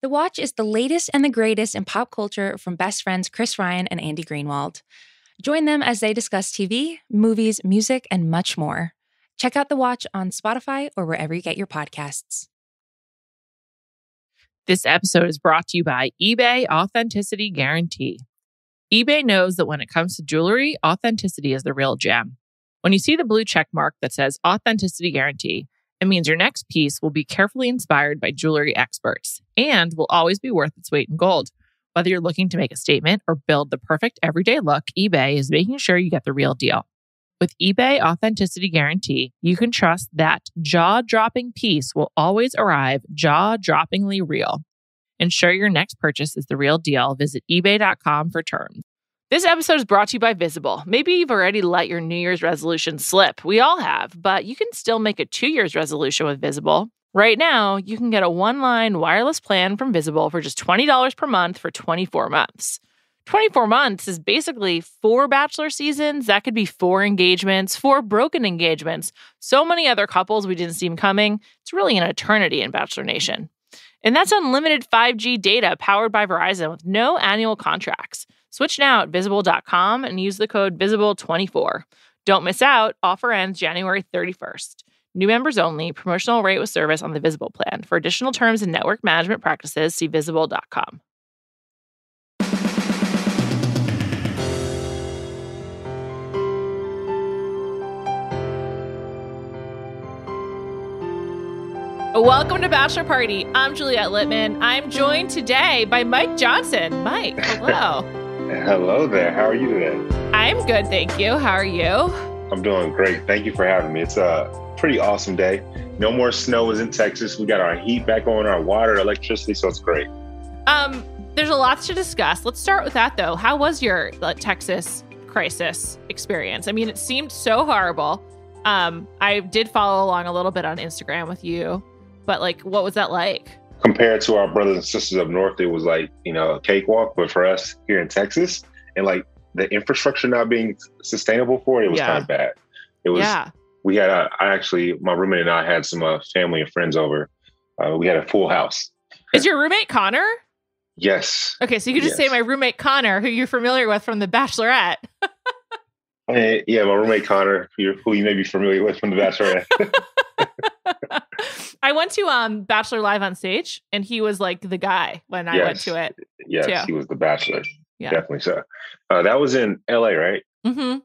The Watch is the latest and the greatest in pop culture from best friends Chris Ryan and Andy Greenwald. Join them as they discuss TV, movies, music, and much more. Check out The Watch on Spotify or wherever you get your podcasts. This episode is brought to you by eBay Authenticity Guarantee. eBay knows that when it comes to jewelry, authenticity is the real gem. When you see the blue check mark that says Authenticity Guarantee, it means your next piece will be carefully inspired by jewelry experts and will always be worth its weight in gold. Whether you're looking to make a statement or build the perfect everyday look, eBay is making sure you get the real deal. With eBay Authenticity Guarantee, you can trust that jaw-dropping piece will always arrive jaw-droppingly real. Ensure your next purchase is the real deal. Visit ebay.com for terms. This episode is brought to you by Visible. Maybe you've already let your New Year's resolution slip. We all have, but you can still make a 2 year's resolution with Visible. Right now, you can get a one-line wireless plan from Visible for just $20 per month for 24 months. 24 months is basically 4 Bachelor seasons. That could be 4 engagements, 4 broken engagements, so many other couples we didn't see coming. It's really an eternity in Bachelor Nation. And that's unlimited 5G data powered by Verizon with no annual contracts. Switch now at Visible.com and use the code VISIBLE24. Don't miss out. Offer ends January 31st. New members only. Promotional rate with service on the Visible plan. For additional terms and network management practices, see Visible.com. Welcome to Bachelor Party. I'm Juliet Litman. I'm joined today by Mike Johnson. Mike, hello. Hello there. How are you today? I'm good, thank you. How are you? I'm doing great. Thank you for having me. It's a pretty awesome day. No more snow is in Texas. We got our heat back on, our water, electricity, so it's great. There's a lot to discuss. Let's start with that, though. How was your Texas crisis experience? I mean, it seemed so horrible. I did follow along a little bit on Instagram with you, but what was that like? Compared to our brothers and sisters up north, it was a cakewalk. But for us here in Texas, and the infrastructure not being sustainable for it, was kind of bad. It was. Yeah. We had my roommate and I had some family and friends over. We had a full house. Is your roommate Connor? Yes. Okay, so you could just say my roommate Connor, who you're familiar with from the Bachelorette. Yeah, my roommate Connor, who you may be familiar with from the Bachelorette. I went to Bachelor Live on Stage, and he was the guy when I went to it. Yes, too. He was the Bachelor. Yeah. Definitely so. That was in LA, right? Mm-hmm.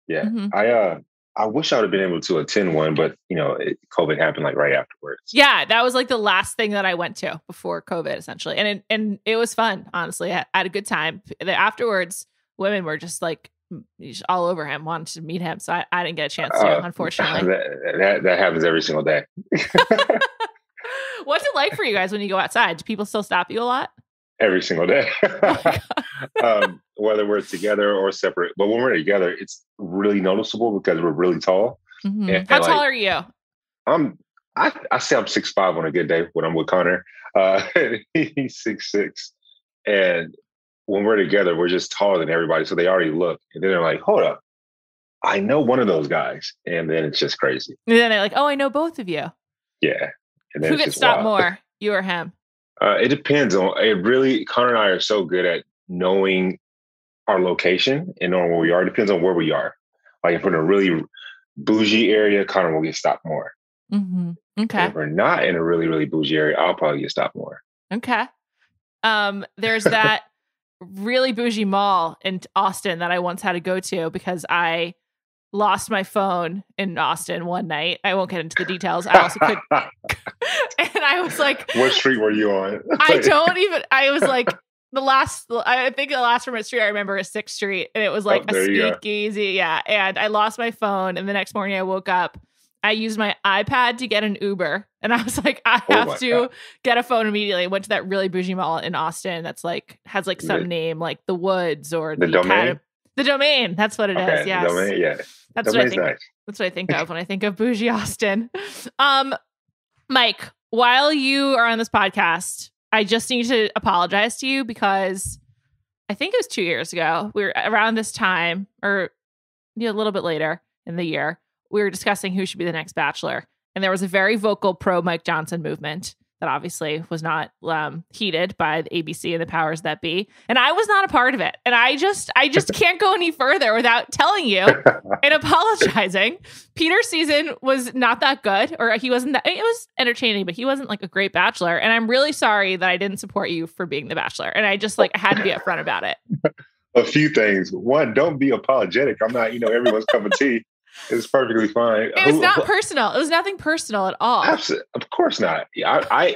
Yeah. Mm-hmm. I wish I would have been able to attend one, but COVID happened right afterwards. Yeah, that was the last thing that I went to before COVID, essentially, and it was fun. Honestly, I had a good time. Afterwards, women were just all over him, wanted to meet him. So I didn't get a chance to, unfortunately. That happens every single day. What's it like for you guys when you go outside? Do people still stop you a lot? Every single day. Whether we're together or separate. But when we're together, it's really noticeable because we're really tall. Mm-hmm. And how tall are you? I say I'm 6'5" on a good day when I'm with Connor. He's 6'6". And when we're together, we're just taller than everybody. So they already look. And then they're like, hold up. I know one of those guys. And then it's just crazy. And then they're like, oh, I know both of you. Yeah. And then who gets stopped more, you or him? It depends on Connor and I are so good at knowing our location and knowing where we are. It depends on where we are. If we're in a really bougie area, Connor will get stopped more. Mm-hmm. Okay. And if we're not in a really, really bougie area, I'll probably get stopped more. Okay. There's that really bougie mall in Austin that I once had to go to because I lost my phone in Austin one night. I won't get into the details. I also could. And I was like, what street were you on? I was I think the last from street I remember is 6th Street. And it was a speakeasy. Yeah. And I lost my phone. And the next morning I woke up. I used my iPad to get an Uber. And I was like, I have to get a phone immediately. I went to that really bougie mall in Austin that's has some name like The Woods or the Domain. The Domain. That's what it is. Yes. The Domain, yeah. That's what I think. Nice. That's what I think of when I think of bougie Austin. Mike, while you are on this podcast, I just need to apologize to you because I think it was 2 years ago. We were around this time or a little bit later in the year. We were discussing who should be the next Bachelor. And there was a very vocal pro Mike Johnson movement that obviously was not heeded by the ABC and the powers that be. And I was not a part of it. And I just can't go any further without telling you and apologizing. Peter's season was not that good, or it was entertaining, but he wasn't like a great Bachelor. And I'm really sorry that I didn't support you for being the Bachelor. And I just I had to be upfront about it. A few things. One, don't be apologetic. I'm not, everyone's cup of tea. It's perfectly fine. It was not personal. It was nothing personal at all. Absolutely. Of course not. I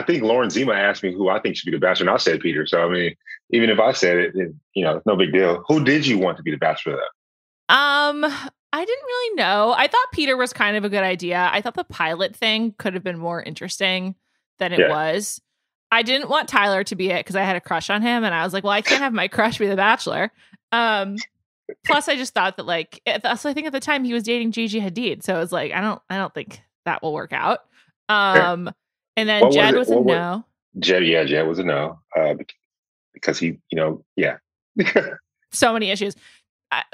think Lauren Zima asked me who I think should be the Bachelor, and I said Peter. So, I mean, even if I said it, it's no big deal. Who did you want to be the Bachelor, though? I didn't really know. I thought Peter was kind of a good idea. I thought the pilot thing could have been more interesting than it was. I didn't want Tyler to be it because I had a crush on him, and I was like, well, I can't have my crush be the Bachelor. Plus, I just thought that so I think at the time he was dating Gigi Hadid, so it was like I don't think that will work out. And then Jed was a no. Jed was a no because he, so many issues.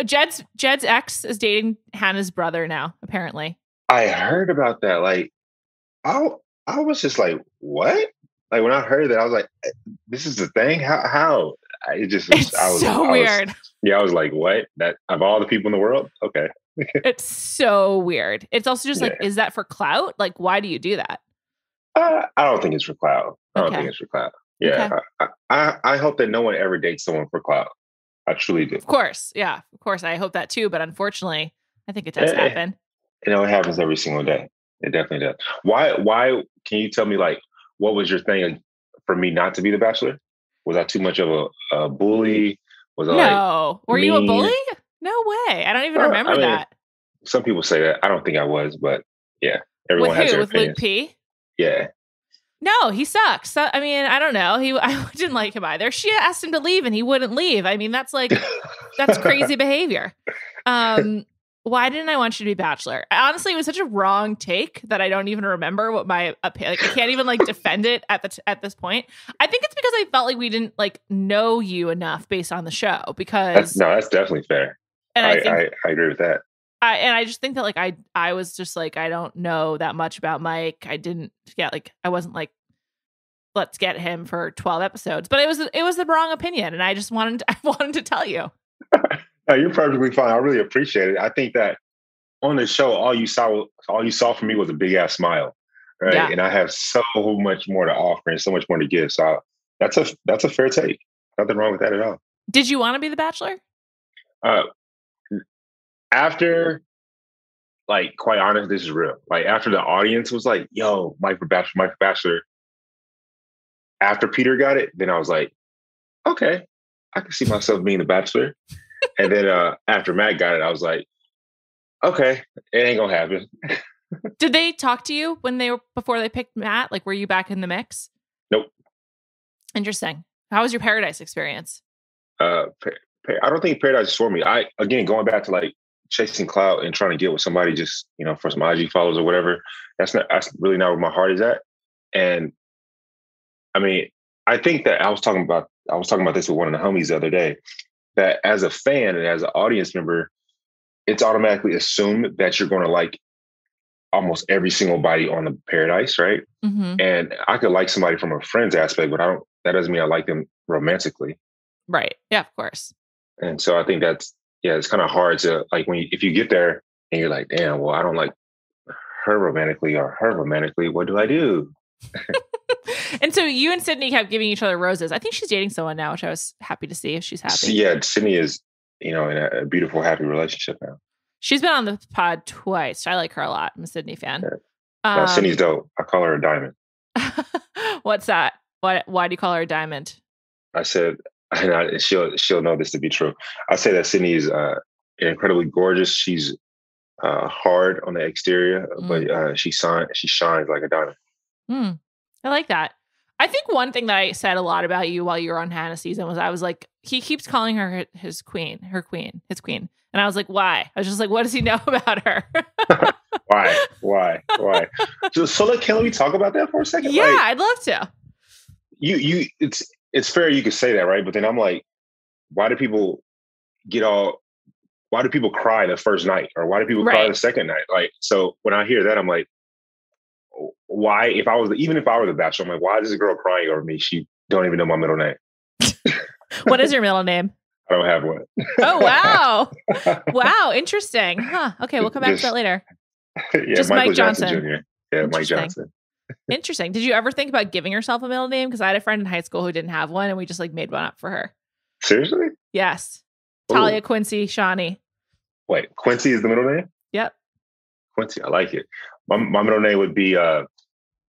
Jed's ex is dating Hannah's brother now, apparently. I heard about that. I was just like, what? Like when I heard that, I was like, this is the thing? How? Weird. I was like, what? That of all the people in the world? Okay. It's so weird. It's also just is that for clout? Like, why do you do that? I don't think it's for clout. I don't think it's for clout. Yeah. Okay. I hope that no one ever dates someone for clout. I truly do. Of course. Yeah. Of course. I hope that too. But unfortunately, I think it does happen. It happens every single day. It definitely does. Why can you tell me what was your thing for me not to be the Bachelor? Was I too much of a bully? No. Were you a bully? No way. I don't even remember that. Some people say that. I don't think I was, but yeah. Everyone has their opinions. With Luke P? Yeah. No, he sucks. I mean, I don't know. I didn't like him either. She asked him to leave and he wouldn't leave. I mean, that's crazy behavior. Why didn't I want you to be Bachelor? Honestly, it was such a wrong take that I don't even remember what my opinion. I can't even defend it at this point. I think it's because I felt like we didn't know you enough based on the show. Because that's definitely fair. And I agree with that. I just think that I was just I don't know that much about Mike. I didn't get I wasn't let's get him for 12 episodes. But it was the wrong opinion, and I just wanted to tell you. No, you're perfectly fine. I really appreciate it. I think that on the show, all you saw from me was a big ass smile, right? Yeah. And I have so much more to offer and so much more to give. So that's a fair take. Nothing wrong with that at all. Did you want to be the Bachelor? After, quite honest, this is real. After the audience was like, "Yo, Mike for Bachelor." After Peter got it, then I was like, "Okay, I can see myself being the Bachelor." And then after Matt got it, I was like, okay, it ain't gonna happen. Did they talk to you before they picked Matt? Were you back in the mix? Nope. Interesting. How was your Paradise experience? I don't think Paradise is for me. Going back to chasing clout and trying to get with somebody just, for some IG follows or whatever. That's really not where my heart is at. And I mean, I think that I was talking about this with one of the homies the other day. That as a fan and as an audience member, it's automatically assumed that you're going to like almost every single body on the Paradise, right? Mm-hmm. And I could like somebody from a friend's aspect, but that doesn't mean I like them romantically. Right. Yeah, of course. And so I think it's kind of hard to if you get there and you're like, damn, well, I don't like her romantically or her romantically. What do I do? And so you and Sydney kept giving each other roses. I think she's dating someone now, which I was happy to see if she's happy. Yeah, Sydney is, in a beautiful, happy relationship now. She's been on the pod twice. I like her a lot. I'm a Sydney fan. Yeah. No, Sydney's dope. I call her a diamond. What's that? Why do you call her a diamond? I said, and she'll know this to be true. I say that Sydney is incredibly gorgeous. She's hard on the exterior, but she shines like a diamond. I like that. I think one thing that I said a lot about you while you were on Hannah's season was I was like, he keeps calling her his queen. And I was like, why? I was just like, what does he know about her? Why? So can we talk about that for a second? Yeah, I'd love to. It's fair you could say that, right? But then I'm like, why do people cry the first night? Or why do people cry the second night? So when I hear that, I'm like, why, if I were the Bachelor, I'm like, why is this girl crying over me? She don't even know my middle name. What is your middle name? I don't have one. Oh, wow. Wow. Interesting. Huh. Okay. We'll come back to that later. Yeah, just Michael Mike Johnson Jr. Yeah, Mike Johnson. Interesting. Did you ever think about giving yourself a middle name? Because I had a friend in high school who didn't have one, and we just like made one up for her. Seriously? Yes. Ooh. Talia, Quincy, Shawnee. Wait, Quincy is the middle name? Yep. Quincy, I like it. My middle name would be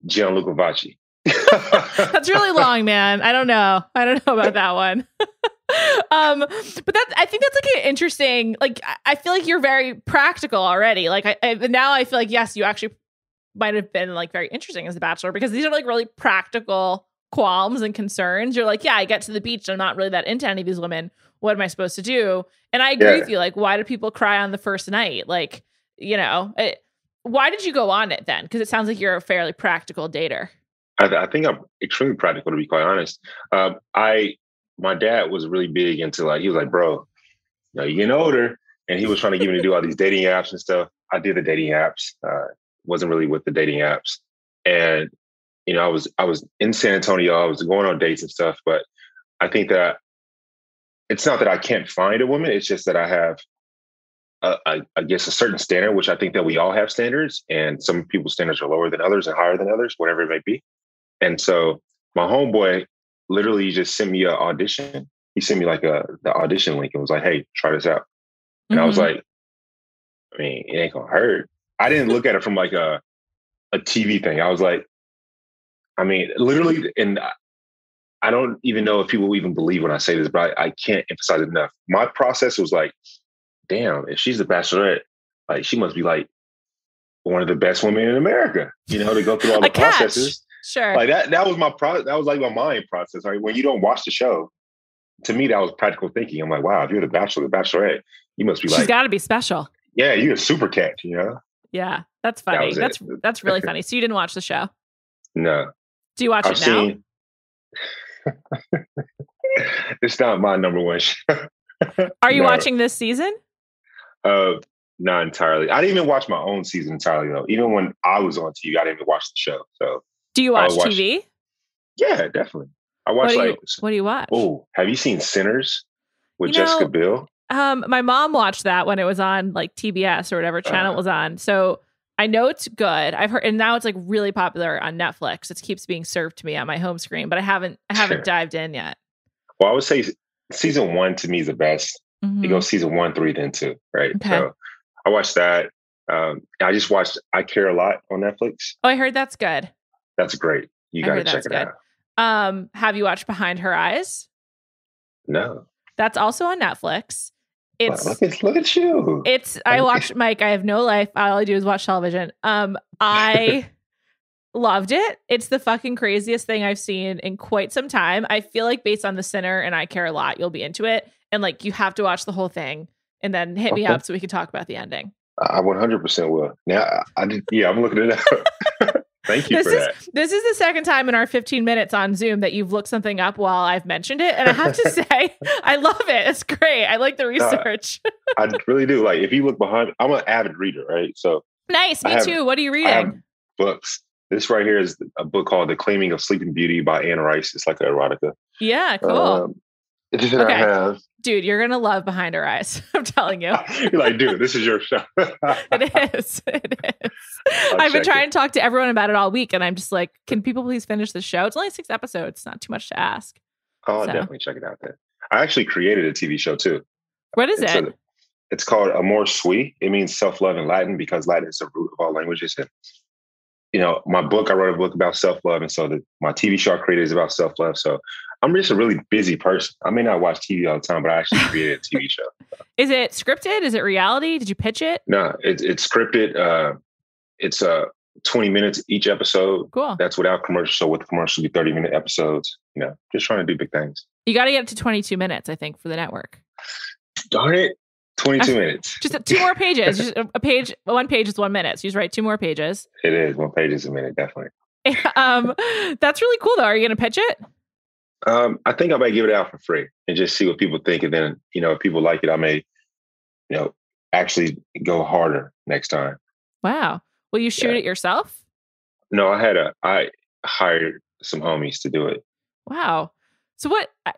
Gianluca Vacci. That's really long, man. I don't know about that one. But I think that's like an interesting, like, I feel like you're very practical already. Like now I feel like, yes, you actually might have been like very interesting as the Bachelor, because these are like really practical qualms and concerns. You're like, yeah, I get to the beach, I'm not really that into any of these women. What am I supposed to do? And I agree with you. Like, why do people cry on the first night? Like, why did you go on it then? Because it sounds like you're a fairly practical dater. I think I'm extremely practical, to be quite honest. My dad was really big into, like, he was like, bro, you're getting older. And he was trying to get me to do all these dating apps and stuff. I did the dating apps. Wasn't really with the dating apps. And, I was in San Antonio. I was going on dates and stuff. But I think that it's not that I can't find a woman. It's just that I have, I guess, a certain standard, which I think that we all have standards. And some people's standards are lower than others and higher than others, whatever it may be. And so my homeboy literally just sent me an audition. He sent me like the audition link and was like, hey, try this out. And I was like, I mean, it ain't gonna hurt. I didn't look at it from like a TV thing. I was like, I mean, literally, and I don't even know if people even believe when I say this, but I can't emphasize it enough. My process was like, damn, if she's the Bachelorette, like, she must be like one of the best women in America, to go through all the processes. Sure. Like that was that was like my mind process. Right? When you don't watch the show, to me, that was practical thinking. I'm like, wow, if you're the Bachelor, the Bachelorette, you must be like, she's got to be special. Yeah, you're a super catch, Yeah, that's funny. That's really funny. So you didn't watch the show? No. Do you watch it now? It's not my number one show. Are you watching this season? Not entirely. I didn't even watch my own season entirely, though. Even when I was on TV, I didn't even watch the show. So, do you watch TV? Yeah, definitely. I watch what do you watch? Oh, have you seen Sinners with Jessica Biel? My mom watched that when it was on like TBS or whatever channel it was on. So I know it's good. I've heard, and now it's like really popular on Netflix. It keeps being served to me on my home screen, but I haven't dived in yet. Well, I would say season 1 to me is the best. It goes season 1, 3, then 2, right? Okay. So I watched that. I just watched I Care a Lot on Netflix. Oh, I heard that's good. That's great. You got to check it out. Have you watched Behind Her Eyes? No. That's also on Netflix. It's look at you. I watched Mike. I have no life. All I do is watch television. I loved it. It's the fucking craziest thing I've seen in quite some time. I feel like based on The Sinner and I Care a Lot, you'll be into it. And like, you have to watch the whole thing and then hit me up so we can talk about the ending. I 100% will. Now, I'm looking it up. Thank you for that. This is the second time in our 15 minutes on Zoom that you've looked something up while I've mentioned it. And I have to say, I love it. It's great. I like the research. I really do. Like, if you look behind, I'm an avid reader, right? So nice. Me too. What are you reading? I have books. This right here is a book called The Claiming of Sleeping Beauty by Anne Rice. It's like an erotica. Yeah, cool. Okay. I have. Dude, you're going to love Behind Her Eyes. I'm telling you. You're like, dude, this is your show. It is. I've been trying to talk to everyone about it all week. And I'm just like, can people please finish the show? It's only 6 episodes. Not too much to ask. Oh, I'll definitely check it out then. I actually created a TV show too. What is it? It's called Amor Sui. It means self-love in Latin because Latin is the root of all languages. And, I wrote a book about self-love. And so my TV show I created is about self-love. So I'm just a really busy person. I may not watch TV all the time, but I actually created a TV show. Is it scripted? Is it reality? Did you pitch it? No, it's scripted. It's 20 minutes each episode. Cool. That's without commercials. So with commercials, it'll be 30-minute episodes. Just trying to do big things. You got to get it to 22 minutes, I think, for the network. Darn it. 22 minutes. Just 2 more pages. Just a page. 1 page is 1 minute. So you just write 2 more pages. It is. 1 page is a minute, definitely. That's really cool, though. Are you going to pitch it? I think I might give it out for free and just see what people think. And then, if people like it, I may, actually go harder next time. Wow. Will you shoot it yourself? No, I hired some homies to do it. Wow. So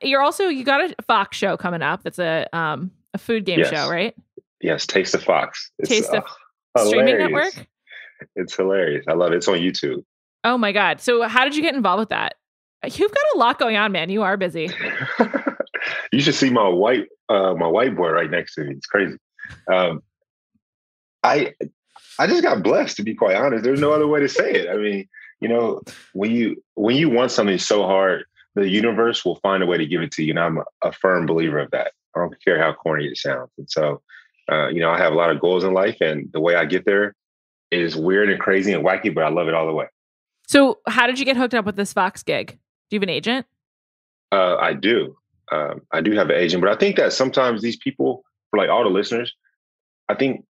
you got a Fox show coming up. That's a food game show, right? Yes. Taste of Fox. It's Taste of Streaming hilarious. Network. It's hilarious. I love it. It's on YouTube. Oh my God. So how did you get involved with that? You've got a lot going on, man. You are busy. You should see my whiteboard right next to me. It's crazy. I just got blessed, to be quite honest. There's no other way to say it. I mean, when you want something so hard, the universe will find a way to give it to you. And I'm a firm believer of that. I don't care how corny it sounds. And so, I have a lot of goals in life, and the way I get there is weird and crazy and wacky, but I love it all the way. So how did you get hooked up with this Fox gig? Do you have an agent? I do. I do have an agent, but I think that sometimes these people, for like all the listeners, I think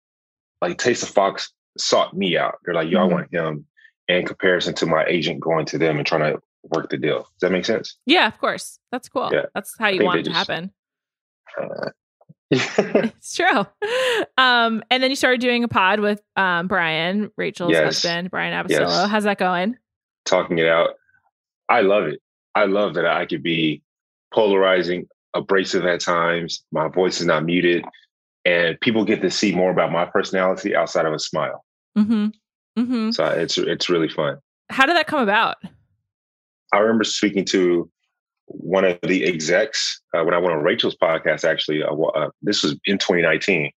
like Taste of Fox sought me out. They're like, yo, I want him, in comparison to my agent going to them and trying to work the deal. Does that make sense? Yeah, of course. That's cool. Yeah. That's how you want it to happen. It's true. And then you started doing a pod with Brian, Rachel's husband, Brian Abasillo. Yes. How's that going? Talking it out. I love it. I love that I could be polarizing, abrasive at times. My voice is not muted, and people get to see more about my personality outside of a smile. Mm-hmm. Mm-hmm. So it's really fun. How did that come about? I remember speaking to one of the execs when I went on Rachel's podcast. Actually, this was in 2019,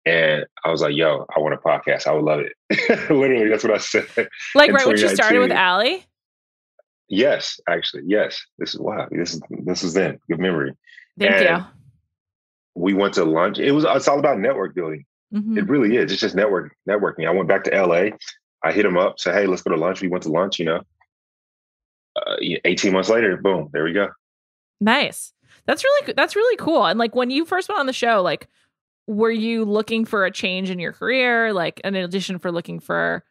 and I was like, "Yo, I want a podcast. I would love it." Literally, that's what I said. Like right when you started with Allie. Yes, actually, yes. This is then. Good memory. Thank you. We went to lunch. It's all about network building. Mm-hmm. It really is. It's just networking. I went back to LA. I hit him up, said, "Hey, let's go to lunch." We went to lunch. 18 months later, boom, there we go. Nice. That's really cool. And like when you first went on the show, like, were you looking for a change in your career? Like in addition for looking for,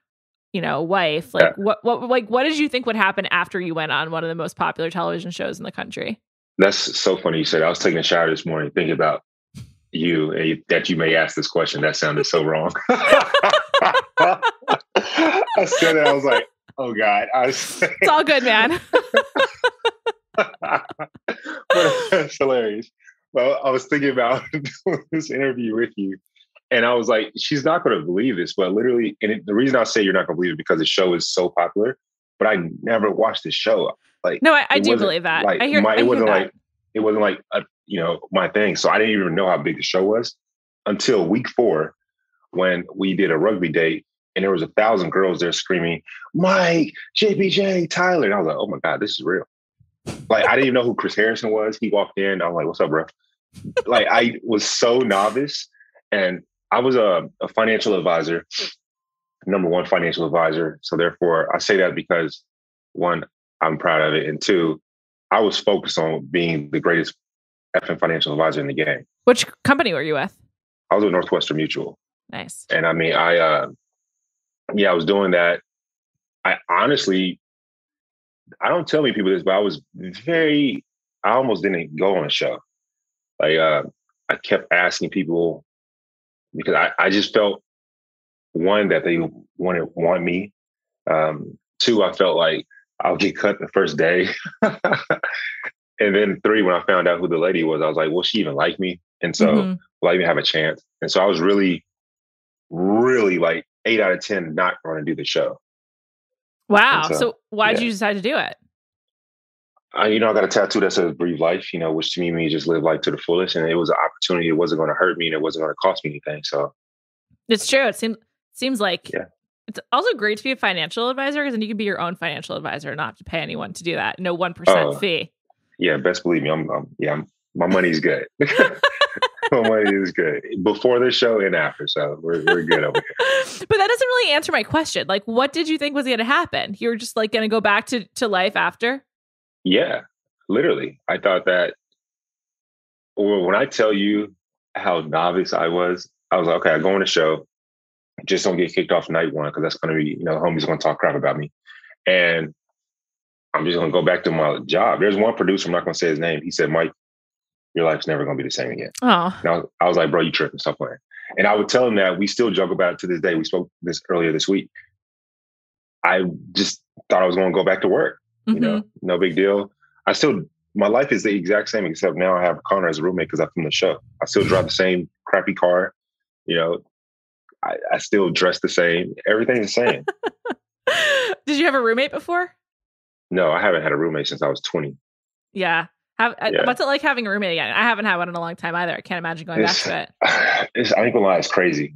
a wife, like what did you think would happen after you went on one of the most popular television shows in the country? That's so funny you said. I was taking a shower this morning thinking about you and that you may ask this question. That sounded so wrong. I said it. I was like, oh God. It's all good, man. But it's hilarious. Well, I was thinking about doing this interview with you, and I was like, she's not going to believe this, but literally, the reason I say you're not going to believe it because the show is so popular, but I never watched the show. Like, no, I do believe that. Like, it wasn't like my thing. So I didn't even know how big the show was until week 4 when we did a rugby date. And there was 1,000 girls there screaming, Mike, JPJ, Tyler. And I was like, oh my God, this is real. Like, I didn't even know who Chris Harrison was. He walked in. I was like, what's up, bro? Like, I was so novice. And I was a financial advisor, number 1 financial advisor. So therefore, I say that because 1, I'm proud of it. And 2, I was focused on being the greatest effing financial advisor in the game. Which company were you with? I was with Northwestern Mutual. Nice. And I mean, I was doing that. I honestly, I don't tell many people this, but I almost didn't go on a show. Like, I kept asking people because I just felt, 1, that they want me. 2, I felt like I'll get cut the first day. And then 3, when I found out who the lady was, I was like, will she even like me? And so will I even have a chance? And so I was really, really like 8 out of 10 not going to do the show. Wow. So why did you decide to do it? I got a tattoo that says breathe life, which to me means just live life to the fullest. And it was an opportunity. It wasn't going to hurt me and it wasn't going to cost me anything. So it's true. It seems like it's also great to be a financial advisor because then you can be your own financial advisor and not have to pay anyone to do that. No 1% fee. Yeah. Best believe me. My money's good. My money is good before the show and after. So we're good over here. But that doesn't really answer my question. Like, what did you think was going to happen? You were just like going to go back to life after? Yeah, literally. I thought that when I tell you how novice I was like, okay, I go on a show, just don't get kicked off night 1 because that's going to be, homies going to talk crap about me. And I'm just going to go back to my job. There's one producer, I'm not going to say his name. He said, Mike, your life's never going to be the same again. Oh. And I was like, bro, you tripping, stop playing. And I would tell him that. We still joke about it to this day. We spoke this earlier this week. I just thought I was going to go back to work. You know, no big deal. My life is the exact same, except now I have Connor as a roommate because I'm from the show. I still drive the same crappy car. You know, I still dress the same. Everything's the same. Did you have a roommate before? No, I haven't had a roommate since I was 20. Yeah. What's it like having a roommate again? I haven't had one in a long time either. I can't imagine going back to it. I ain't gonna lie, it's crazy.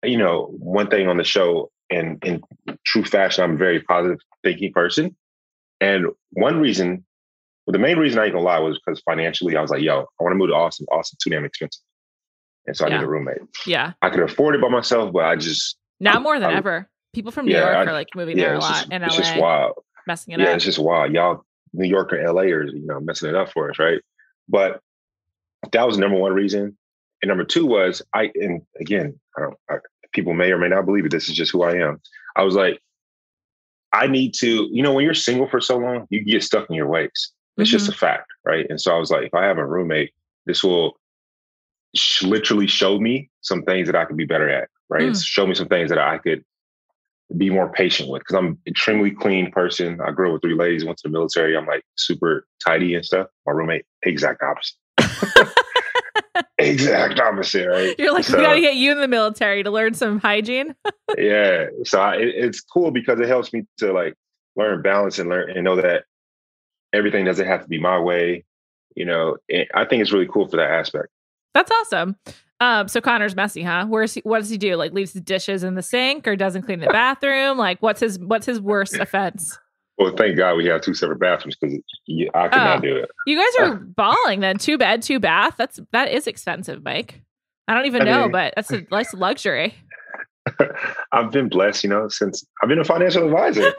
You know, one thing on the show, in true fashion, I'm a very positive thinking person. And the main reason I ain't gonna lie was because financially, I was like, yo, I want to move to Austin. Austin's too damn expensive. And so I need a roommate. Yeah. I could afford it by myself, but I just... Now more than ever. People from New York are like moving there a lot. In LA. It's just wild. Messing it up. Yeah, it's just wild. Y'all, New York and LA are, you know, messing it up for us, right? But that was number one reason. And number two was, people may or may not believe it. This is just who I am. I was like, I need to, you know, when you're single for so long, you get stuck in your ways. It's just a fact, right? And so I was like, if I have a roommate, this will literally show me some things that I could be better at, right? Show me some things that I could be more patient with, because I'm an extremely clean person. I grew up with 3 ladies, went to the military. I'm like super tidy and stuff. My roommate, exact opposite. Exact opposite, right? You're like, we got to get you in the military to learn some hygiene. Yeah. So it's cool because it helps me to like learn balance and know that everything doesn't have to be my way. You know, I think it's really cool for that aspect. That's awesome. So Connor's messy, huh? What does he do? Like leaves the dishes in the sink or doesn't clean the bathroom? Like what's his worst offense? Well, thank God we have 2 separate bathrooms because I could not do it. You guys are balling then. 2 bed, 2 bath. That is expensive, Mike. I don't even know, but that's a nice luxury. I've been blessed, you know, since I've been a financial advisor.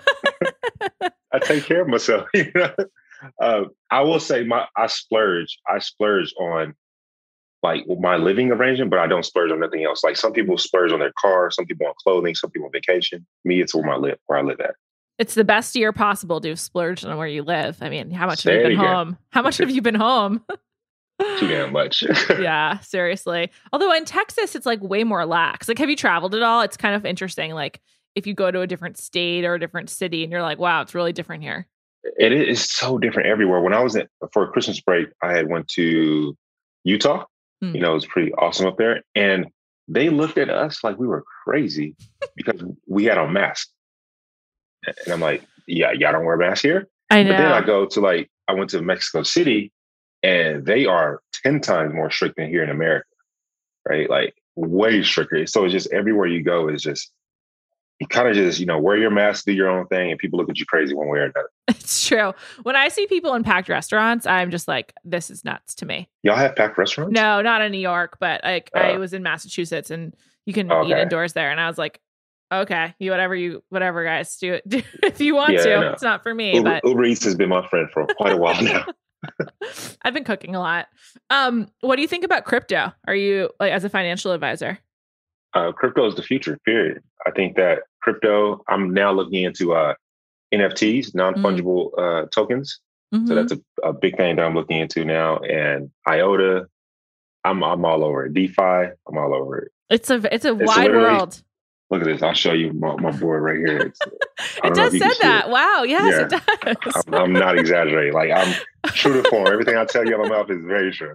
I take care of myself. You know, I will say I splurge on like my living arrangement, but I don't splurge on nothing else. Like some people splurge on their car, some people on clothing, some people on vacation. Me, it's where I live at. It's the best year possible to splurge on where you live. I mean, how much have you been home? How much have you been home? Too damn much. Yeah, seriously. Although in Texas, it's like way more lax. Like, have you traveled at all? It's kind of interesting. Like if you go to a different state or a different city and you're like, wow, it's really different here. It is so different everywhere. When I was for Christmas break, I had went to Utah. You know, it was pretty awesome up there. And they looked at us like we were crazy because we had on masks. And I'm like, yeah, y'all don't wear masks here? I know. But then I went to Mexico City and they are 10 times more strict than here in America, right? Like way stricter. So it's just everywhere you go is just, you kind of just, you know, wear your mask, do your own thing, and people look at you crazy one way or another. It's true. When I see people in packed restaurants, I'm just like, this is nuts to me. Y'all have packed restaurants? No, not in New York, but like I was in Massachusetts and you can eat indoors there. And I was like, okay, whatever guys do if you want to. No. It's not for me. Uber Eats has been my friend for quite a while now. I've been cooking a lot. What do you think about crypto? Are you like as a financial advisor? Crypto is the future, period. I think that crypto, I'm now looking into NFTs, non-fungible tokens. So that's a big thing that I'm looking into now. And IOTA, I'm all over it. DeFi, I'm all over it. It's a wide world. Look at this. I'll show you my board right here. It does say that. Wow. Yes, yeah, it does. I'm not exaggerating. Like I'm true to form. Everything I tell you out of my mouth is very true.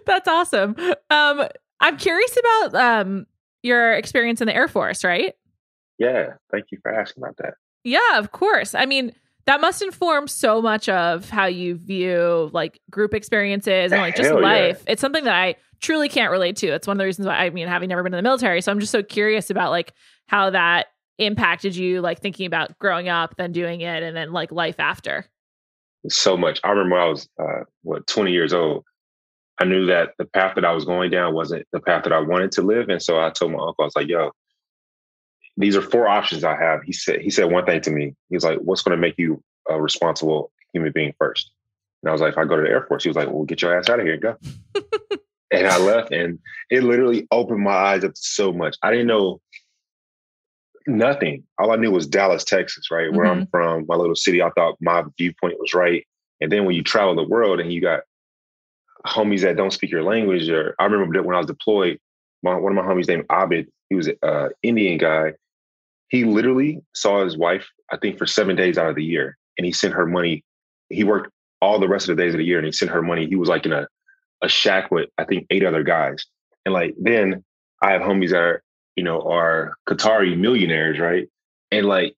That's awesome. I'm curious about your experience in the Air Force, right? Yeah. Thank you for asking about that. Yeah, of course. I mean, that must inform so much of how you view like group experiences and like just life. Yeah. It's something that I truly can't relate to. It's one of the reasons why, I mean, having never been in the military. So I'm just so curious about like how that impacted you, like thinking about growing up, then doing it, and then like life after. So much. I remember I was, 20 years old. I knew that the path that I was going down wasn't the path that I wanted to live. And so I told my uncle, I was like, yo, these are 4 options I have. He said one thing to me. He was like, what's going to make you a responsible human being first? And I was like, if I go to the Air Force, he was like, well, get your ass out of here and go. And I left, and it literally opened my eyes up to so much. I didn't know nothing. All I knew was Dallas, Texas, right? Where I'm from, my little city. I thought my viewpoint was right. And then when you travel the world and you got homies that don't speak your language, or I remember that when I was deployed, one of my homies named Abid. He was an Indian guy. He literally saw his wife, I think, for 7 days out of the year, and he sent her money. He worked all the rest of the days of the year, and he sent her money. He was like in a shack with, I think, 8 other guys. And like, then I have homies that are Qatari millionaires, right? And like,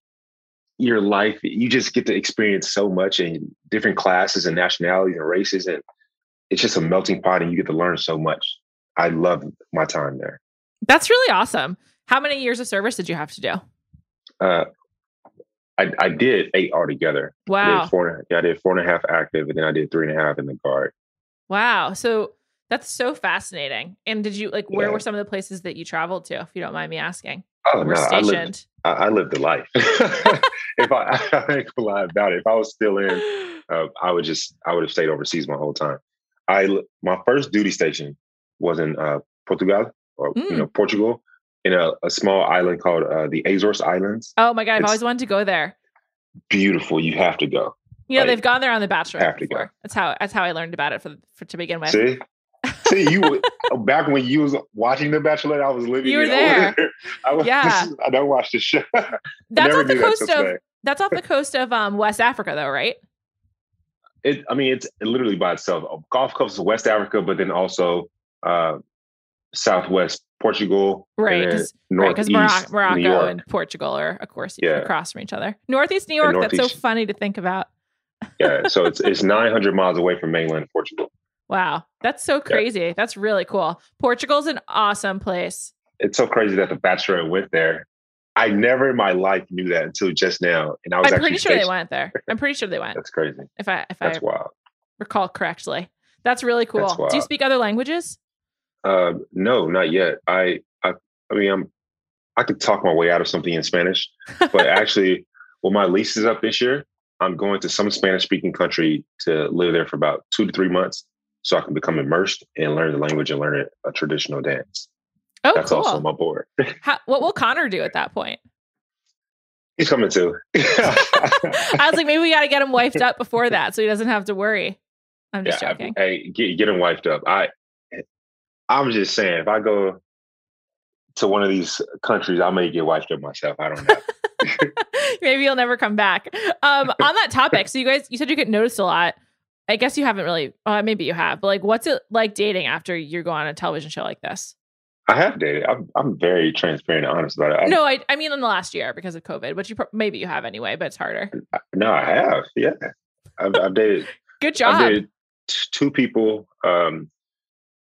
your life, you just get to experience so much in different classes and nationalities and races, and it's just a melting pot, and you get to learn so much. I love my time there. That's really awesome. How many years of service did you have to do? I did 8 altogether. Wow. I did 4.5 active, and then I did 3.5 in the guard. Wow. So that's so fascinating. And did you where were some of the places that you traveled to, if you don't mind me asking? Oh, no, stationed? I lived the life. If I ain't gonna lie about it, if I was still in, I would have stayed overseas my whole time. My first duty station was in Portugal, Portugal, in a small island called the Azores Islands. Oh my God, I've always wanted to go there. Beautiful. You have to go. They've gone there on The Bachelor. Have to go. That's how I learned about it to begin with. See, you back when you was watching The Bachelor, I was living. You were there. I don't watch the show. That's off the coast of West Africa, though, right? It's literally by itself. Gulf Coast of West Africa, but then also Southwest Portugal, right? Because Morocco and Portugal are, of course, across from each other. Northeast New York. That's so funny to think about. Yeah, so it's 900 miles away from mainland Portugal. Wow, that's so crazy. Yeah. That's really cool. Portugal's an awesome place. It's so crazy that The Bachelorette went there. I never in my life knew that until just now, and I'm pretty sure they went there. I'm pretty sure they went. That's crazy. If I wild. Recall correctly. That's really cool. Do you speak other languages? No, not yet. I could talk my way out of something in Spanish, but actually, my lease is up this year. I'm going to some Spanish-speaking country to live there for about 2 to 3 months, so I can become immersed and learn the language and learn a traditional dance. Oh, that's cool. also on my board. What will Connor do at that point? He's coming too. I was like, maybe we got to get him wifed up before that, so he doesn't have to worry. I'm just joking. Hey, get him wifed up. I'm just saying, if I go to one of these countries, I may get wifed up myself. I don't know. Maybe you'll never come back. On that topic, so you said you get noticed a lot. I guess you haven't really, maybe you have, but what's it like dating after you go on a television show like this? I have dated. I'm very transparent and honest about it. No, I mean in the last year because of COVID, but maybe you have anyway, but it's harder. No, I have. Yeah. I've dated. Good job. I've dated 2 people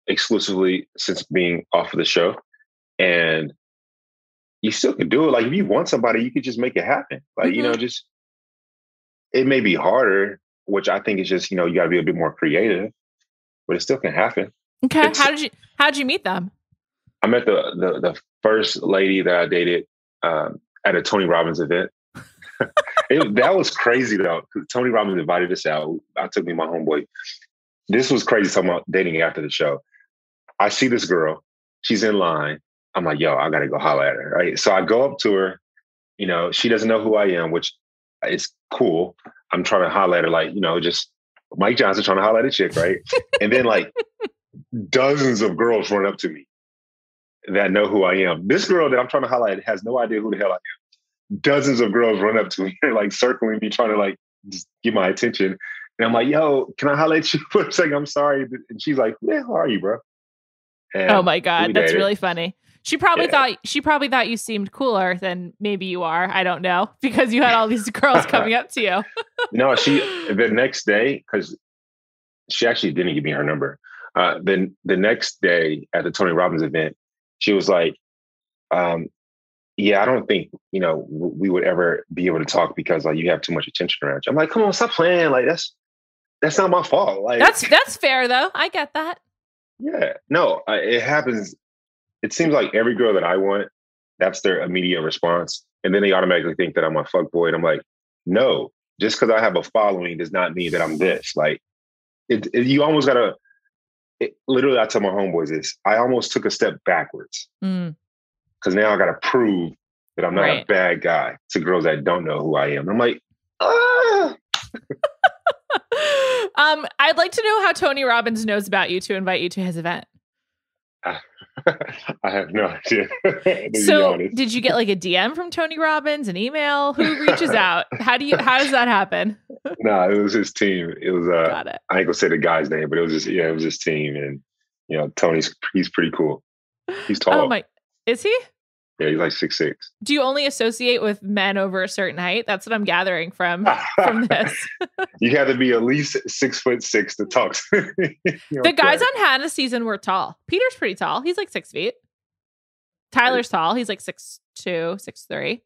exclusively since being off of the show. And you still could do it. Like, if you want somebody, you could just make it happen. Like, just, it may be harder, which I think is just, you got to be a bit more creative, but it still can happen. Okay. How did you meet them? I met the first lady that I dated at a Tony Robbins event. That was crazy though. Tony Robbins invited us out. I took me and my homeboy. This was crazy talking about dating after the show. I see this girl. She's in line. I'm like, yo, I got to go holler at her. Right. So I go up to her. She doesn't know who I am, which is cool. I'm trying to holler at her, just Mike Johnson trying to holler at a chick. Right. And then dozens of girls run up to me that know who I am. This girl that I'm trying to holler at has no idea who the hell I am. Dozens of girls run up to me, circling me, trying to just get my attention. And I'm like, yo, can I holler at you for a second? I'm sorry. And she's like, yeah, how are you, bro? And oh my God, that's really funny. She probably thought you seemed cooler than maybe you are. I don't know, because you had all these girls coming up to you. No, the next day, because she actually didn't give me her number. Then the next day at the Tony Robbins event, she was like, yeah, I don't think, we would ever be able to talk because you have too much attention around you. I'm like, come on, stop playing. That's not my fault. That's fair though. I get that. Yeah, no, it happens. It seems like every girl that I want, that's their immediate response. And then they automatically think that I'm a fuckboy. And I'm like, no, just because I have a following does not mean that I'm this. You almost got to, literally, I tell my homeboys this, I almost took a step backwards. Because now I got to prove that I'm not a bad guy to girls that don't know who I am. I'm like, ah. I'd like to know how Tony Robbins knows about you to invite you to his event. I have no idea. So did you get like a DM from Tony Robbins, an email? Who reaches out? How does that happen? No, it was his team. It was Got it. I ain't gonna say the guy's name, but it was his team. And he's pretty cool. He's tall. Oh my, is he? Yeah, he's like 6'6". Do you only associate with men over a certain height? That's what I'm gathering from this. You have to be at least 6'6" to talk to me. The guys on Hannah's season were tall. Peter's pretty tall. He's like 6 feet. Tyler's tall. He's like 6'2", 6'3".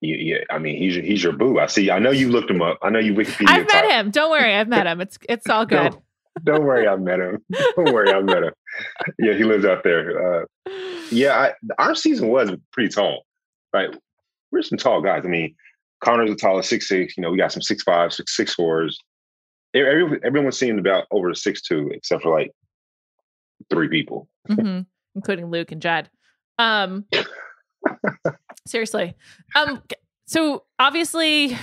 Yeah, I mean, he's your boo. I know you looked him up. I know you Wikipedia. I've met him. Don't worry, I've met him. It's all good. Don't worry, I met him. Don't worry, I met him. Yeah, he lives out there. Our season was pretty tall. Right, we're some tall guys. I mean, Connor's the tallest, 6'6". We got some 6'5", 6'4s. Everyone seemed about over 6'2", except for like 3 people, including Luke and Jed. Seriously. So obviously,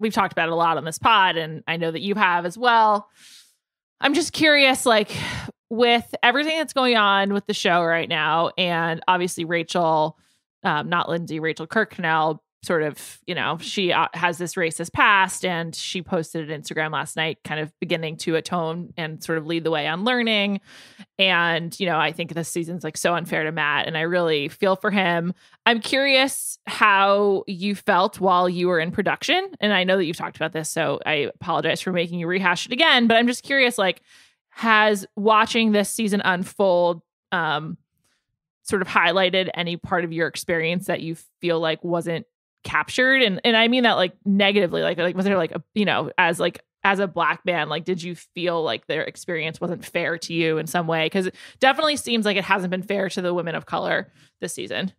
we've talked about it a lot on this pod, and I know that you have as well. I'm just curious, like, with everything that's going on with the show right now, and obviously Rachel, not Lindsay, Rachel Kirkconnell, sort of, she has this racist past, and she posted an Instagram last night kind of beginning to atone and sort of lead the way on learning. And, I think this season's like so unfair to Matt, and I really feel for him. I'm curious how you felt while you were in production. And I know that you've talked about this, so I apologize for making you rehash it again, but I'm just curious, like, has watching this season unfold sort of highlighted any part of your experience that you feel like wasn't captured? And I mean that like negatively, like was there like as a Black man, like, did you feel like their experience wasn't fair to you in some way? Because it definitely seems like it hasn't been fair to the women of color this season.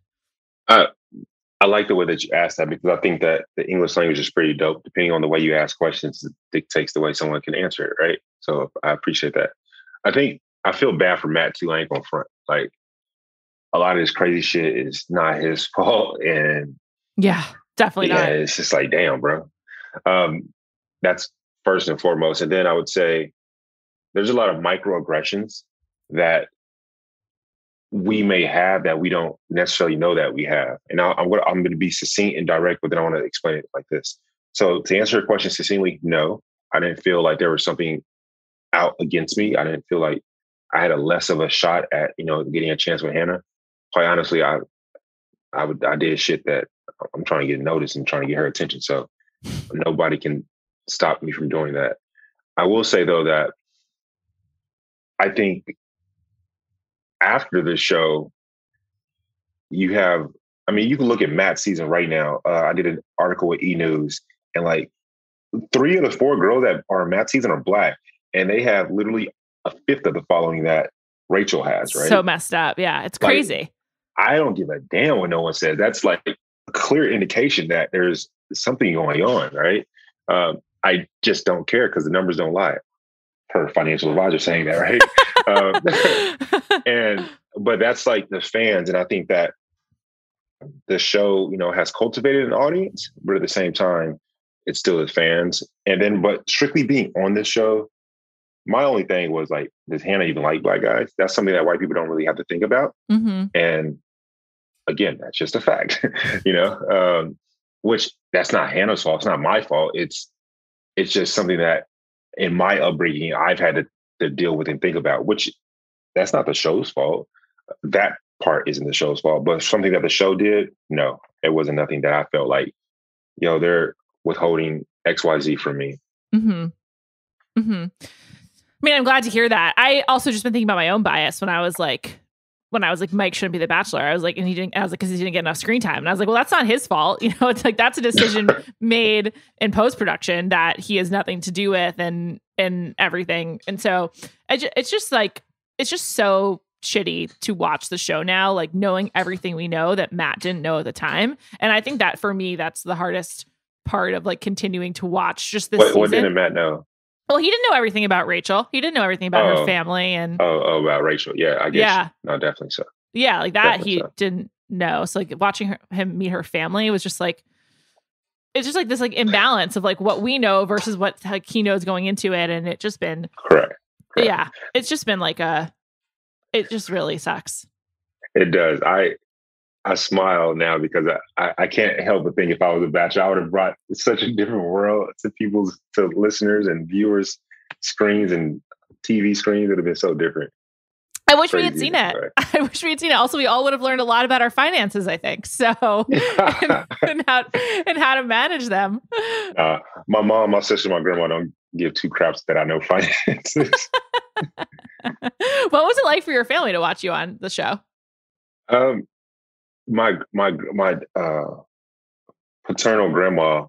I like the way that you asked that, because I think that the English language is pretty dope. Depending on the way you ask questions, it dictates the way someone can answer it, right? So I appreciate that. I think I feel bad for Matt too. I ain't gonna front. Like, a lot of this crazy shit is not his fault, and yeah, definitely not. It's just like, damn, bro. That's first and foremost. And then I would say there's a lot of microaggressions that we may have that we don't necessarily know that we have. And I'm going to be succinct and direct, but then I want to explain it like this. So to answer your question succinctly, no, I didn't feel like there was something out against me. I didn't feel like I had a less of a shot at, getting a chance with Hannah. Quite honestly, I did shit that I'm trying to get noticed and trying to get her attention. So nobody can stop me from doing that. I will say though that I think after the show, you can look at Matt's season right now. I did an article with E! News, and like 3 of the 4 girls that are in Matt's season are Black, and they have literally a fifth of the following that Rachel has, right? So messed up. Yeah, it's crazy. Like, I don't give a damn what no one says. That's like a clear indication that there's something going on, right? I just don't care because the numbers don't lie. Her financial advisor saying that, right? But that's like the fans, and I think that the show, has cultivated an audience, but at the same time, it's still the fans. And then, but strictly being on this show, my only thing was like, does Hannah even like Black guys? That's something that white people don't really have to think about. Mm-hmm. And again, that's just a fact, which that's not Hannah's fault. It's not my fault. It's just something that in my upbringing, I've had to deal with and think about, which that's not the show's fault. That part isn't the show's fault, but something that the show did, no, it wasn't nothing that I felt like, they're withholding XYZ from me. Mm-hmm. Mm-hmm. I mean, I'm glad to hear that. I also just been thinking about my own bias when I was like, Mike shouldn't be the Bachelor. I was like, because he didn't get enough screen time. And I was like, well, that's not his fault. It's like, that's a decision made in post-production that he has nothing to do with and everything. And so it's just so shitty to watch the show now, like knowing everything we know that Matt didn't know at the time. And I think that for me, that's the hardest part of like continuing to watch just this season. What didn't Matt know? Well, he didn't know everything about Rachel. He didn't know everything about her family. And about Rachel. Yeah, I guess. Yeah. No, definitely so. Yeah, like that definitely he didn't know. So like watching him meet her family was just like, it's just like this like imbalance of like what we know versus what like he knows going into it. And it just been correct. Yeah, it's just been like it just really sucks. It does. I smile now because I can't help but think if I was a Bachelor, I would have brought such a different world to listeners and viewers' screens and TV screens. It would have been so different. I wish we had seen it. Right. I wish we had seen it. Also, we all would have learned a lot about our finances, I think. So, and how to manage them. My mom, my sister, my grandma don't give two craps that I know finances. What was it like for your family to watch you on the show? My paternal grandma,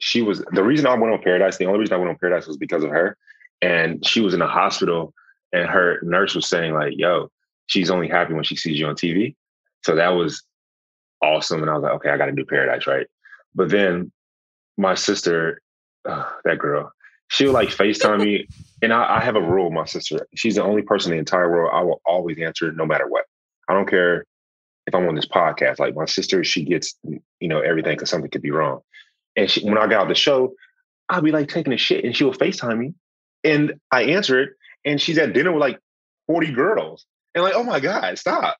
she was the reason I went on Paradise. The only reason I went on Paradise was because of her. And she was in a hospital, and her nurse was saying like, "Yo, she's only happy when she sees you on TV." So that was awesome. And I was like, okay, I got to do Paradise, right? But then my sister, that girl, she would like FaceTime me. And I have a rule, my sister. She's the only person in the entire world I will always answer no matter what. I don't care if I'm on this podcast. Like my sister, she gets, everything because something could be wrong. And when I got out the show, I'll be like taking a shit and she will FaceTime me. And I answer it. And she's at dinner with like 40 girls. And like, oh my God, stop.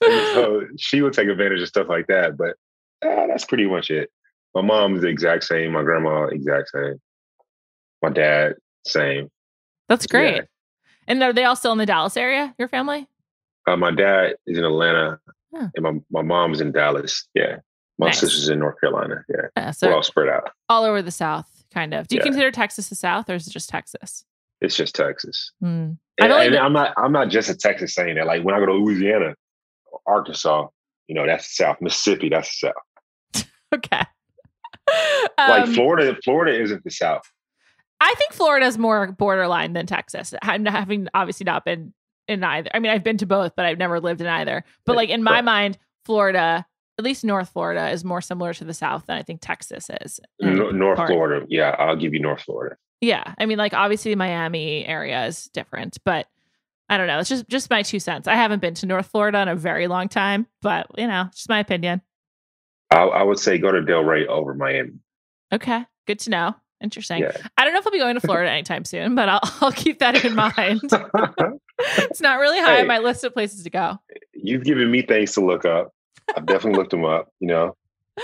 So she would take advantage of stuff like that. But that's pretty much it. My mom's the exact same. My grandma, exact same. My dad, same. That's great. Yeah. And are they all still in the Dallas area, your family? My dad is in Atlanta, and my mom's in Dallas. Yeah. My sister's in North Carolina. Yeah. So we're all spread out. All over the South, kind of. Do you consider Texas the South, or is it just Texas? It's just Texas. And I'm not just a Texas saying that. Like when I go to Louisiana, Arkansas, that's the South. Mississippi, that's the South. Okay. Like Florida isn't the South. I think Florida is more borderline than Texas. Having obviously not been in either. I mean, I've been to both, but I've never lived in either. But like in my mind, Florida, at least North Florida, is more similar to the South than I think Texas is. North Florida. Yeah, I'll give you North Florida. Yeah. I mean, like obviously Miami area is different, but I don't know. It's just my 2 cents. I haven't been to North Florida in a very long time, but just my opinion. I would say go to Delray over Miami. Okay. Good to know. Interesting. Yeah. I don't know if I'll be going to Florida anytime soon, but I'll keep that in mind. It's not really high on my list of places to go. You've given me things to look up. I've definitely looked them up.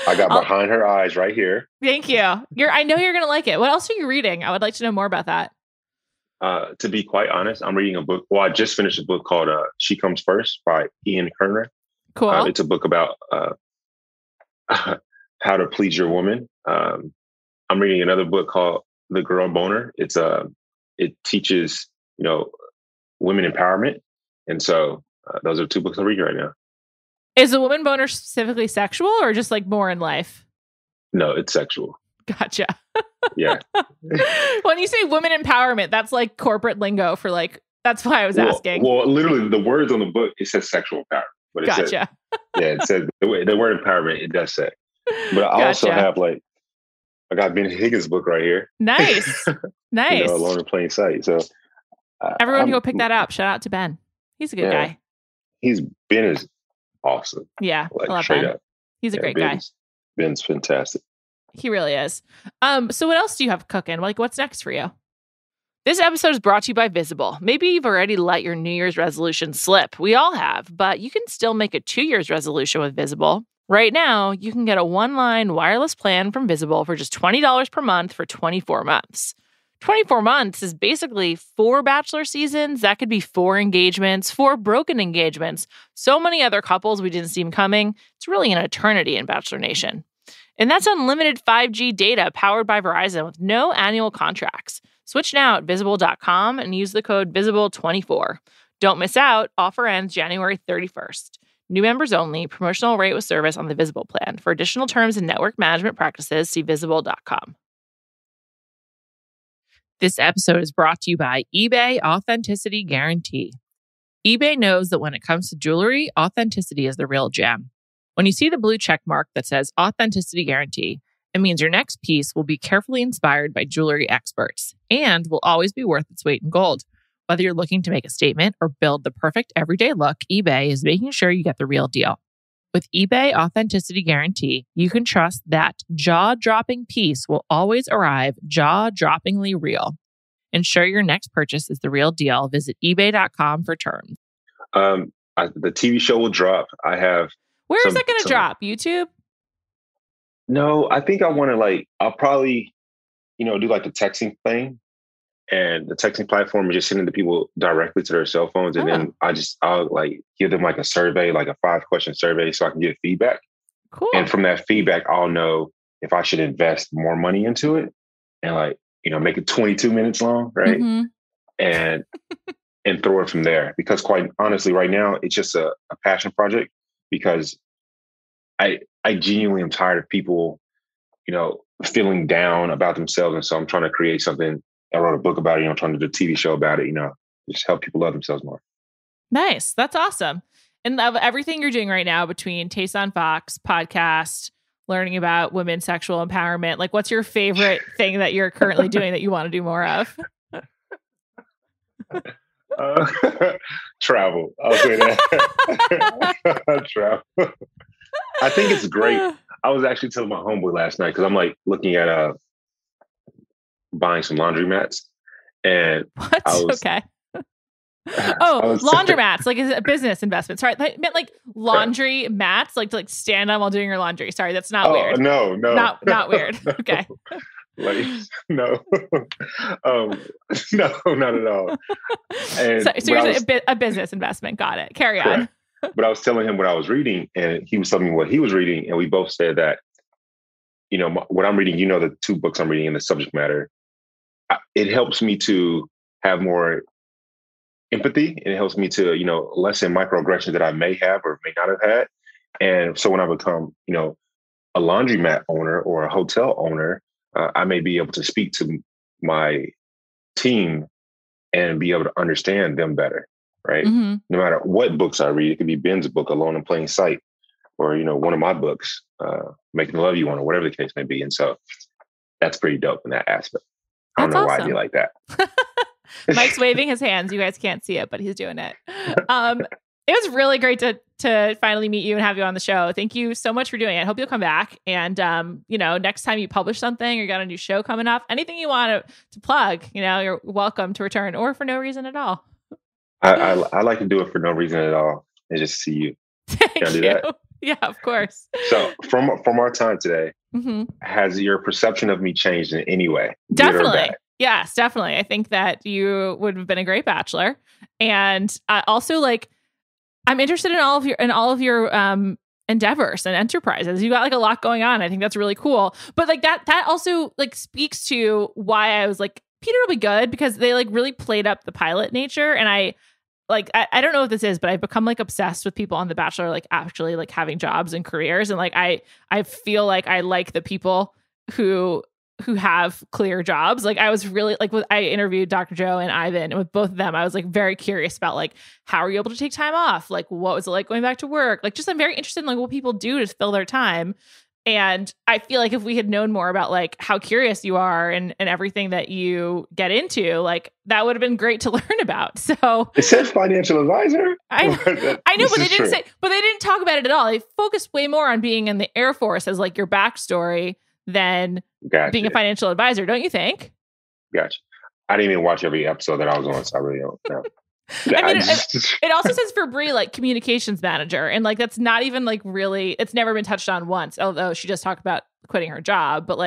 I got Behind Her Eyes right here. Thank you. I know you're going to like it. What else are you reading? I would like to know more about that. To be quite honest, I'm reading a book. Well, I just finished a book called She Comes First by Ian Kerner. Cool. It's a book about how to please your woman. I'm reading another book called The Girl Boner. It teaches, women empowerment. And so those are 2 books I'm reading right now. Is the woman boner specifically sexual or just like more in life? No, it's sexual. Gotcha. Yeah. When you say women empowerment, that's like corporate lingo for like, that's why I was asking. Well, literally the words on the book, it says sexual empowerment. But gotcha. It says the word empowerment, it does say. But I also have I got Ben Higgins' book right here. Nice. Nice. Alone in Plain Sight. So everyone go pick that up. Shout out to Ben. He's a good guy. Ben is awesome. Yeah. I love Ben. He's a great guy. Ben's fantastic. He really is. So what else do you have cooking? Like what's next for you? This episode is brought to you by Visible. Maybe you've already let your New Year's resolution slip. We all have, but you can still make a 2 years resolution with Visible. Right now, you can get a one-line wireless plan from Visible for just $20 per month for 24 months. 24 months is basically 4 Bachelor seasons. That could be 4 engagements, 4 broken engagements, so many other couples we didn't see coming. It's really an eternity in Bachelor Nation. And that's unlimited 5G data powered by Verizon with no annual contracts. Switch now at Visible.com and use the code VISIBLE24. Don't miss out. Offer ends January 31st. New members only. Promotional rate with service on the Visible plan. For additional terms and network management practices, see Visible.com. This episode is brought to you by eBay Authenticity Guarantee. eBay knows that when it comes to jewelry, authenticity is the real gem. When you see the blue check mark that says Authenticity Guarantee, it means your next piece will be carefully inspired by jewelry experts and will always be worth its weight in gold. Whether you're looking to make a statement or build the perfect everyday look, eBay is making sure you get the real deal. With eBay Authenticity Guarantee, you can trust that jaw-dropping piece will always arrive jaw-droppingly real. Ensure your next purchase is the real deal. Visit ebay.com for terms. The TV show will drop. Where is that going to drop? YouTube? No, I think I want to I'll probably, do like the texting thing, and the texting platform is just sending the people directly to their cell phones. And then I'll give them like a survey, like a 5-question survey, so I can get feedback. Cool. And from that feedback, I'll know if I should invest more money into it and make it 22 minutes long. Right. Mm-hmm. And throw it from there, because quite honestly, right now, it's just a passion project, because I genuinely am tired of people, feeling down about themselves. And so I'm trying to create something. I wrote a book about it, trying to do a TV show about it, just help people love themselves more. Nice. That's awesome. And of everything you're doing right now, between Taste on Fox, podcast, learning about women's sexual empowerment, what's your favorite thing that you're currently doing that you want to do more of? Travel. I'll say that. Travel. I think it's great. I was actually telling my homeboy last night, because I'm looking at buying some laundry mats. And what? Okay. Laundromats, is it a business investment? Sorry, I meant laundry mats, to stand on while doing your laundry. Sorry, that's not weird. No. Not weird. Okay. No. No, not at all. And so you're a business investment. Got it. Carry on. But I was telling him what I was reading, and he was telling me what he was reading. And we both said that, what I'm reading, the 2 books I'm reading in the subject matter, it helps me to have more empathy, and it helps me to, lessen microaggressions that I may have or may not have had. And so when I become, a laundromat owner or a hotel owner, I may be able to speak to my team and be able to understand them better, right? Mm-hmm. No matter what books I read, it could be Ben's book, Alone in Plain Sight, or, one of my books, Making Love You On, or whatever the case may be. And so that's pretty dope in that aspect. I don't know why I do like that. Mike's waving his hands. You guys can't see it, but he's doing it. It was really great to finally meet you and have you on the show. Thank you so much for doing it. I hope you'll come back. And, next time you publish something or got a new show coming up, anything you want to plug, you're welcome to return, or for no reason at all. I like to do it for no reason at all and just see you. Thank you. That? Yeah, of course. So from our time today, mm-hmm. has your perception of me changed in any way? Definitely. Yes, definitely. I think that you would have been a great Bachelor. And also, I'm interested in all of your endeavors and enterprises. You got a lot going on. I think that's really cool. But that also speaks to why I was Peter will be good, because they really played up the pilot nature. And I don't know what this is, but I've become obsessed with people on The Bachelor, actually having jobs and careers. And I feel like I like the people who have clear jobs. I was really I interviewed Dr. Joe and Ivan, and with both of them, I was very curious about how are you able to take time off? What was it like going back to work? I'm very interested in what people do to fill their time. And I feel if we had known more about how curious you are and everything that you get into, that would have been great to learn about. So it said financial advisor. I know, but they didn't talk about it at all. They focused way more on being in the Air Force as your backstory than being a financial advisor, don't you think? Gotcha. I didn't even watch every episode that I was on, so I really don't know. It also says for Brie, communications manager. And that's not even really, it's never been touched on once, although she just talked about quitting her job. But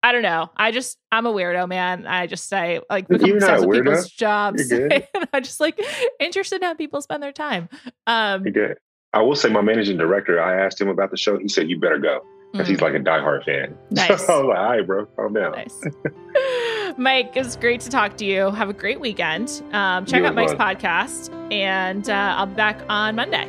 I don't know. I'm a weirdo, man. I just say become obsessed with people's jobs. I just interested in how people spend their time. You're good. I will say my managing director, I asked him about the show. He said, you better go. Because he's a diehard fan. Nice. So I was all right, bro, calm down. Nice. Mike, it was great to talk to you. Have a great weekend. Check out Mike's podcast, and I'll be back on Monday.